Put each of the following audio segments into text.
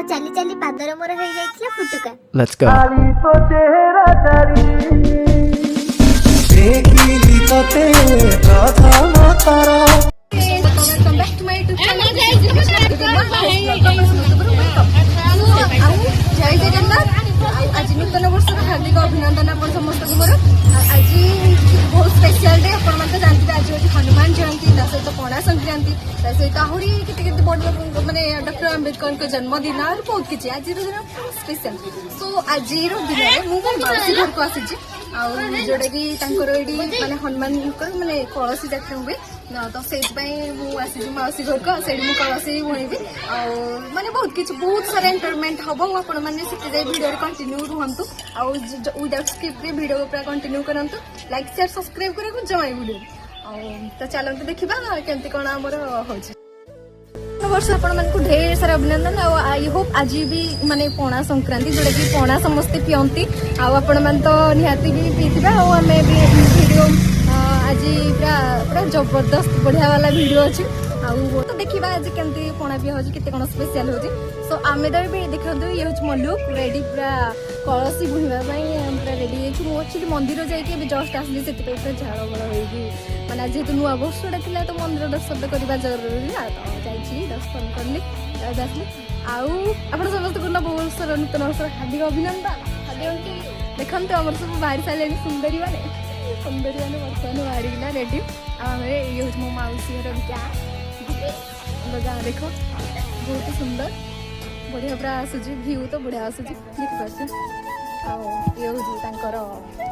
चली चली पादर मोर हो जाइथिला फुटुका। Let's go. Welcome back to my YouTube channel. जय जगन्नाथ। आज नूतन वर्ष हार्दिक अभिनंदन आप समस्त मोर। आज बहुत स्पेशल डे आप जानते आज हूँ हनुमान जयंती सहित पणा संक्रांति सहित आहरी केते बड़ माने डॉक्टर अम्बेडकर जन्मदिन और बहुत किसी आज दिन स्पेशल। सो आज दिन मुझे घर को आसी जोटा कि माने हनुमान माने कलसी जात्रा हुए तो से मुझे मौसी घर को से कलसी बुणीबी माने बहुत किसी बहुत सारा एंटरटेनमेंट हम आपण मैंने वीडियो कंटिन्यू रुहतु विदाउट स्क्रिप्ट वीडियो पूरा कंटिन्यू करंतु लाइक शेयर सब्सक्राइब करके जमाई भूलु तो चलते देखा केमती कौन आमर हो वर्ष आपको ढेर सारा अभिनंदन आई होप आज भी माने पणा संक्रांति जोटा कि पणा समस्ते पियंती आपण मैंने तो निहाती भी पीवा आम भी वीडियो आज पूरा जबरदस्त बढ़िया वाला वीडियो अच्छी तो देखा आज केमती पणा पिया हो केते कौन स्पेशल हो सो आम तो भी देखो ये हूँ मो लुक रेडी पूरा कलसी बुणवा पूरा रेडी है एक्चुअली मंदिर जाइए जस्ट आसली से पूरा झाड़ बड़ हो मैंने जेहतु नुआ वर्षटा था तो मंदिर दर्शन करवा जरूरी ना तो जाइए दर्शन कली आसली आप समस्त नववर्षर नूतन वर्षर हार्दिक अभिनंदन देखते आम सब बाहरी सारे सुंदरी मैंने बर्तमान बाहरीना रेडी ये हूँ मो मौसी घर गाँ देख बहुत सुंदर बढ़िया पूरा आसूँ भ्यू तो बढ़िया आसूँ देखिए ये हूँ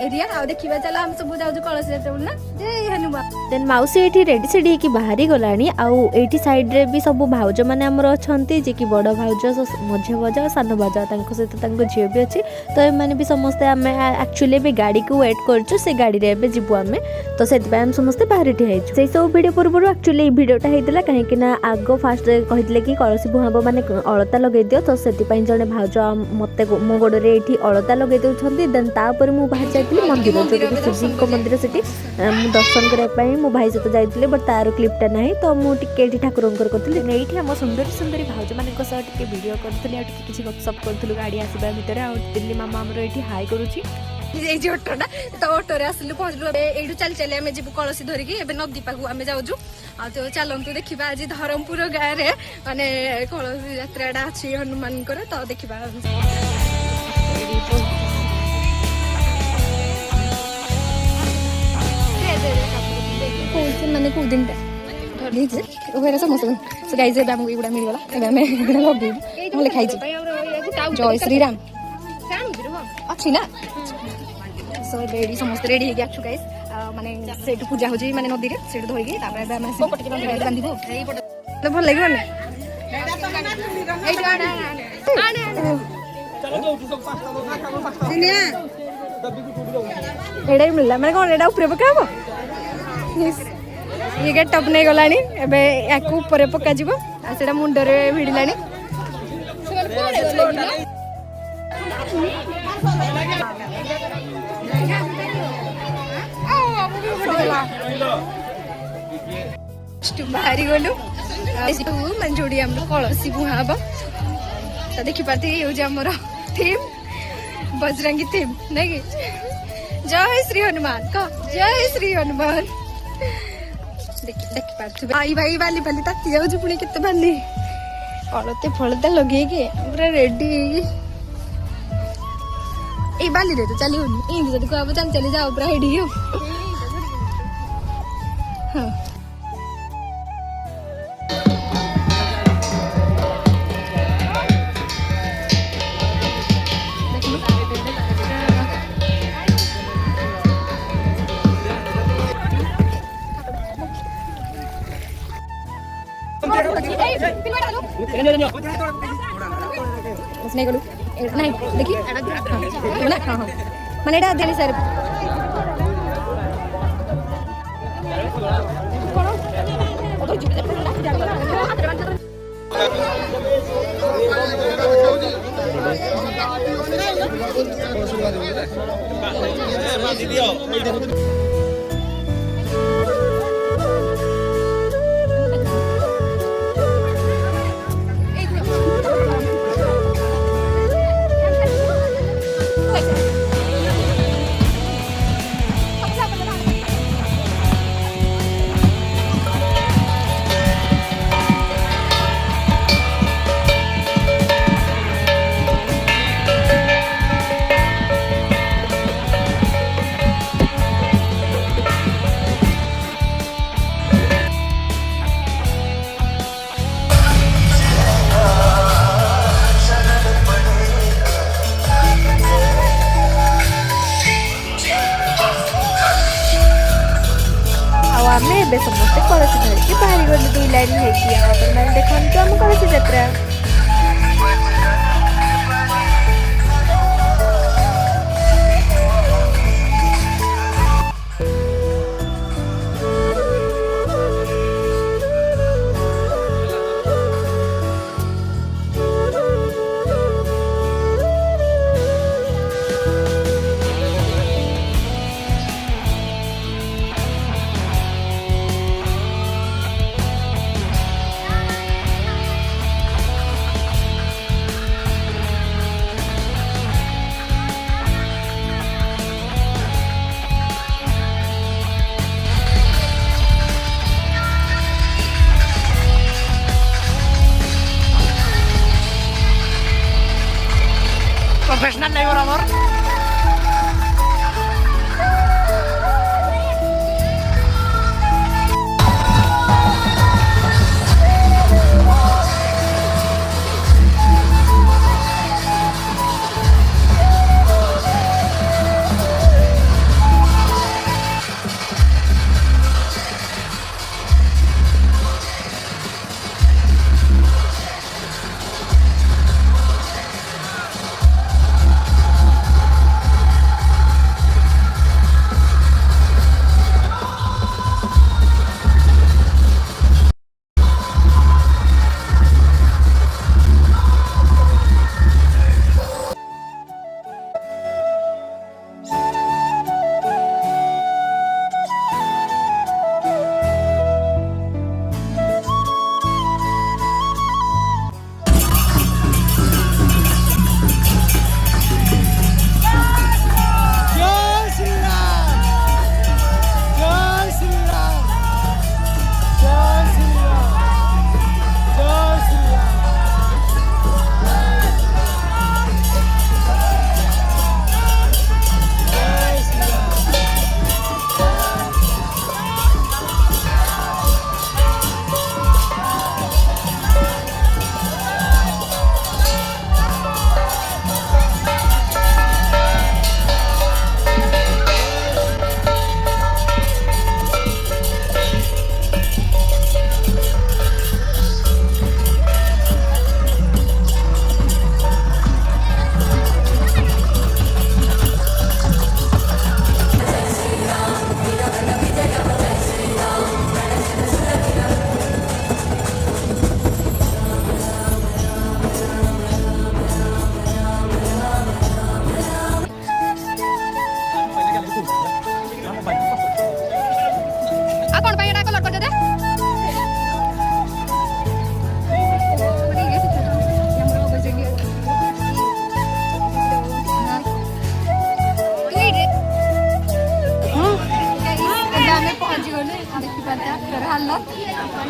एरिया देखा चल आम सब जाऊँ कलश जात्रा बोलना जय हनुमान देन मौसी ये रेडी सेडी होगी बाहरी गलानी आउटी साइड रे भी सब भाउज मैंने आमर अच्छा जी कि बड़ भाउज मझे भाउज सान भाउज सहित झी भी अच्छी तो ये भी समस्ते आम एक्चुअली भी गाड़ी को वेट कर से गाड़ी रे जीवु आम तो से समस्ते बाहर ठिया से सब वीडियो पूर्व एक्चुअली वीडियोटा होता कहीं आग फास्ट कहते कि कलसी बुहाब मैंने अलता लगे दियो तो से जड़े भाउज मत मो गोड़े ये अलता लगे दूसरी देन तापर मुझे बाहर जाइए मंदिर जो शिवजी मंदिर से दर्शन करने मो भाई सहित जाइए बट तार क्लिपटा ना तो मुझे ठाकुर करी ये आम सुंदर सुंदरी भाउज मान वीडियो करी किसी गपसप करूँ गाड़ी आसवा भितर दिल्ली मामा आमर ये हाई करुँची ऑटोटा तो ऑटो आसलु पहुँचलु यू चल चल आम जी कलसी धरिकी ए नदी पाक आम जाऊँ तो चलतु देखा आज धर्मपुर गाँव में माने कलसी यात्रा अच्छी हनुमान तो देखा माने कौ दिन समस्त गाइज आमको युवा मिलगला लगे लिखाई जय श्री राम अच्छी ना सो रेडी समस्त रेडी हो गाइज माने से पूजा हो माने नदी से धोई बांध भल लगे एडा मिलला मैंने कौन एडा ऊपर पकाब ये गेटअप नहीं गलानी एबे याकू ऊपर पका जीवो आ सेडा मुंडरे भिड़िलानी बाहरी गलु मन जोड़ी आम कलसी बुहाब तो देखी पाते ये आमर थीम बजरंगी थीम नहीं कि जय श्री हनुमान कह जय श्री हनुमान देखी पार्थ आई भाई बाली बाली ताती जाऊँ पुणी केते बाली अलते फलते लगे पूरा रेडी ए बाली रे तो चली होनी इंदी जदी कहबो चल चली जाओ पूरा रेडी हो हां नहीं देखिए मैंने देनी सर ଏବେ ସମସ୍ତେ କଳସି ଧରିକି ବାହାରି ଗଲେ 2 ଲାଇନ୍ ହେଇକି। ଆପଣମାନେ ଦେଖନ୍ତୁ ଆମ କଳସି ଯାତ୍ରା। Profesional labor amor.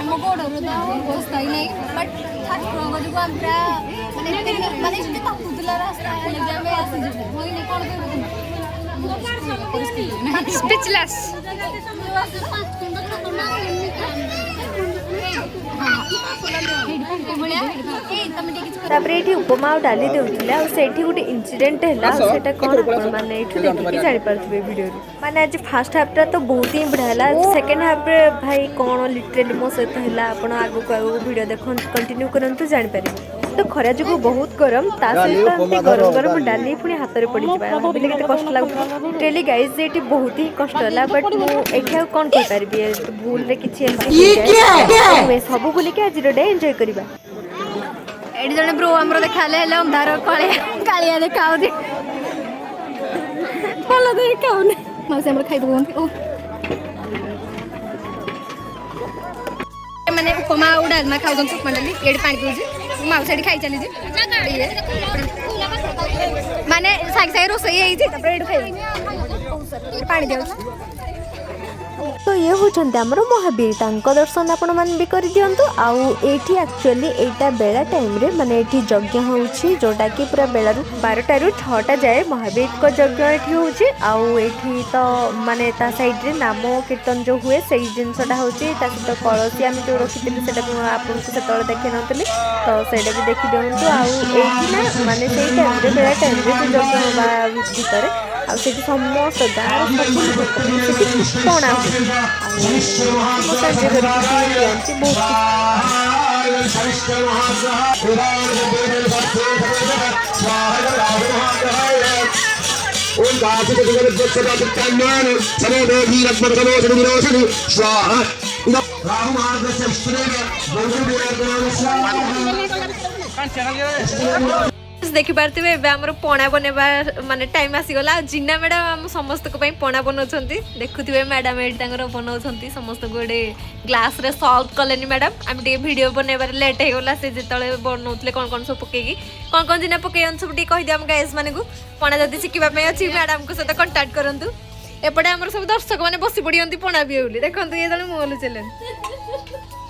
ମୋ ଗୋଡ଼ରୁ ତ ଅବସ୍ଥା ହିଁ ନାହିଁ ବଟ୍ ଠାକୁରଙ୍କ ଯୋଗୁଁ ଆମେ ପୁରା ମାନେ ଏତେ ତାକୁଥିଲା ରାସ୍ତା ହେଲେ ବି ଆମେ ଆସିଯିବୁ କହିଲେ କ'ଣ କହିବୁ Speechless. तापर ये उपमा और डाली देउथिले आ सेठी गुटे इंसिडेंट हैला सेटा कोन आपण माने एठु देखि जानि परथबे वीडियो रे माने आज फर्स्ट हाफ ता तो बहुत ही बढ़िया हैला सेकंड हाफ रे भाई कोन लिटरली मो सहित हैला आपण आगु को वीडियो देखन कंटिन्यू करंतु जानि परिबे तो खरा जगो बहुत गरम ता सहित गरम गरम डाली पुनी हाथ रे पड़ी जबा भाबिले केते कष्ट लागु लिटरली गाइस एटी बहुत ही कष्ट हैला बट मो एठा कोन कर परबे भूल रे किछि एमसी सब भूल के आज रे डे एन्जॉय करबा एडी जने ब्रो हमरो देखाले हेले अंधार कालिया देखाउदी भलो देखाउनी मासे हमरो खाइ दबोंती ओ माने उपमा और डालमा खाउ दन उपमा डाली एडी पानी पिउजी माउ सेडी खाइ चली जी माने साग साग रोसई हेई जी तपर एडी खाइ पानी देउ तो ये होचंते हमरो महावीर तांको दर्शन आपण मान भी कर दियंतु आउ एठी एक्चुअली एटा बेला टाइम रे माने एठी यज्ञ होउची जोटा कि पूरा बेला 12टा रु 6टा जाए महावीर को यज्ञ एठी होउची आउ एठी तो माने ता साइड रे नाम कीर्तन जो हुए सेही जिंसटा होउची ता तो कळसी हम जो रखितिलु सेटा आपन को सेतळे देखि नतली तो सेटा भी देखि दियंतु आउ एठी ना माने सेही टाइम रे बेला टाइम रे जो यज्ञ होबा भीतर ଆଉ ସେଠି ସମସ୍ତ ଗାଁର ସବୁ ଲୋକ ସେଠି ପଣା ହୁଏ ଆଉ ସମସ୍ତେ ଏନ୍ଜୟ କରିକି ପିଅନ୍ତି ବହୁତ ଦେଖିପାରୁଥିବେ ଏବେ ଆମର ପଣା ବନେଇବା ମାନେ ଟାଇମ୍ ଆସିଗଲା ଆଉ ଜିନା ମ୍ୟାଡ଼ାମ ଆମ ସମସ୍ତଙ୍କ ପାଇଁ ପଣା ବନାଉଛନ୍ତି ଦେଖୁଥିବେ ମ୍ୟାଡ଼ାମ ଏଇଠି ତାଙ୍କର ବନାଉଛନ୍ତି ସମସ୍ତଙ୍କୁ ଗୋଟେ ଗ୍ଲାସରେ ସର୍ଭ କଲେନି ମ୍ୟାଡ଼ାମ ଆମେ ଟିକେ ଭିଡ଼ିଓ ବନେଇବାରେ ଲେଟ୍ ହେଇଗଲା ସେ ଯେତେବେଳେ ବନାଉଥିଲେ କ'ଣ କ'ଣ ସବୁ ପକେଇକି କ'ଣ ଜିନା ପକେଇଛନ୍ତି ସବୁ ଟିକେ କହିଦିଅ ଆମ ଗାଇସ୍ ମାନଙ୍କୁ ପଣା ଯଦି ଶିଖିବା ପାଇଁ ଅଛି ମ୍ୟାଡ଼ାମଙ୍କ ସହିତ କଣ୍ଟାକ୍ଟ କରନ୍ତୁ ଏପଟେ ଆମର ସବୁ ଦର୍ଶକ ମାନେ ବସି ପଡ଼ିଛନ୍ତି ପଣା ପିଏ ବୋଲି ଦେଖନ୍ତୁ ଇଏ ଜଣେ ମୋଲ ଚଲେନ୍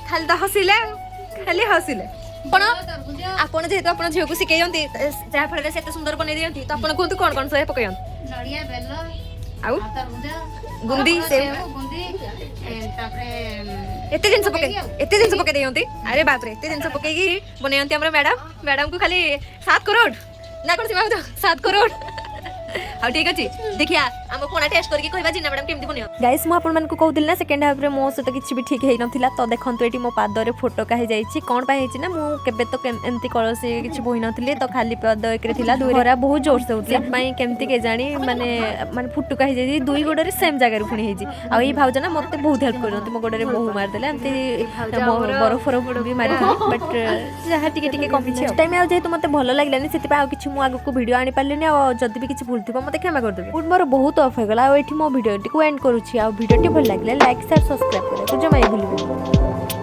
ଖାଲି ତ ହସିଲେ ଆଉ ଖାଲି ହସିଲେ ଆପଣ ଯେହେତୁ ଆପଣ ଝିଅକୁ ଶିଖେଇଛନ୍ତି ଯାହା ଫଳରେ ସେ ଏତେ ସୁନ୍ଦର ବନେଇ ଦିଅନ୍ତି ତ ଆପଣ କୁହନ୍ତୁ କ'ଣ ସବୁ ପକେଇଛନ୍ତି ନଡ଼ିଆ ବେଲ ଆଉ ଗୁନ୍ଦି ଏତେ ଜିନିଷ ପକେଇ ଦିଅନ୍ତି ଆରେ ବାପରେ ଏତେ ଜିନିଷ ପକେଇକି ବନେଇନ୍ତି ଆମର ମ୍ୟାଡାମକୁ ଖାଲି 7 କରୋଡ଼ ନା କ'ଣ ସେ 7 କରୋଡ଼ ଆଉ ଠିକ୍ ଅଛି ଦେଖିଆ ଆମ ପଣା ଟେଷ୍ଟ କରିକି କହିବା ଜିନା ମ୍ୟାଡ଼ାମ କେମିତି ବନେଇବ ଗାଇସ୍ ମୁଁ ଆପଣମାନଙ୍କୁ କହୁଥିଲି ନା ସେକେଣ୍ଡ ହାଫ୍ରେ ମୋ ସହିତ କିଛି ବି ଠିକ୍ ହେଇନଥିଲା ତ ଦେଖନ୍ତୁ ଏଠି ମୋ ପାଦରେ ଫୋଟକା ହେଇଯାଇଛି କ'ଣ ପାଇଁ ହେଇଛି ନା ମୁଁ କେବେ ତ ଏମିତି କୌଣସି କିଛି ବୋହି ନଥିଲି ତ ଖାଲି ପାଦ ଏକରେ ଥିଲା ଦୁଇ ଖରା ବହୁତ ଜୋରସେ ହଉଥିଲା ସେଥିପାଇଁ କେମିତି କେଜାଣି ମାନେ ଫୁଟୁକା ହେଇଯାଇଛି ଦୁଇ ଗୋଡ଼ରେ ସେମ୍ ଜାଗାରେ ପୁଣି ହେଇଛି ଆଉ ଏଇ ଭାଉଜ ନା ମୋତେ ବହୁତ ହେଲ୍ପ କରୁଛନ୍ତି ମୋ ଗୋଡ଼ରେ ବୋହୁ ମାରିଦେଲେ ଏମିତି ବରଫ ବି ମାରିଥିଲି ବଟ୍ ଯାହା ଟିକେ ଟିକେ କମିଛି ଆଉ ଟାଇମ୍ ଆଉ ଯେହେତୁ ମୋତେ ଭଲ ଲାଗିଲାନି ସେଥିପାଇଁ ଆଉ କିଛି ମୁଁ ଆଗକୁ ଭିଡ଼ିଓ ଆଣିପାରିଲିନି ଆଉ ଯଦି ବି କିଛି ଭୁଲ ଥିବ ମୋତେ କ୍ଷମା କରିଦେବେ ମୁଡ୍ ମୋର ବହୁତ ଅଫ୍ ହେଇଗଲା ଆଉ ଏଠି ମୋ ଭିଡ଼ିଓଟିକୁ ଏଣ୍ଡ କରୁଛି ଆଉ ଭିଡ଼ିଓଟି ଭଲ ଲାଗିଲେ ଲାଇକ୍ ସେୟାର ସବସ୍କ୍ରାଇବ୍ କରିବାକୁ ଜମା ଭୁଲିବେନି।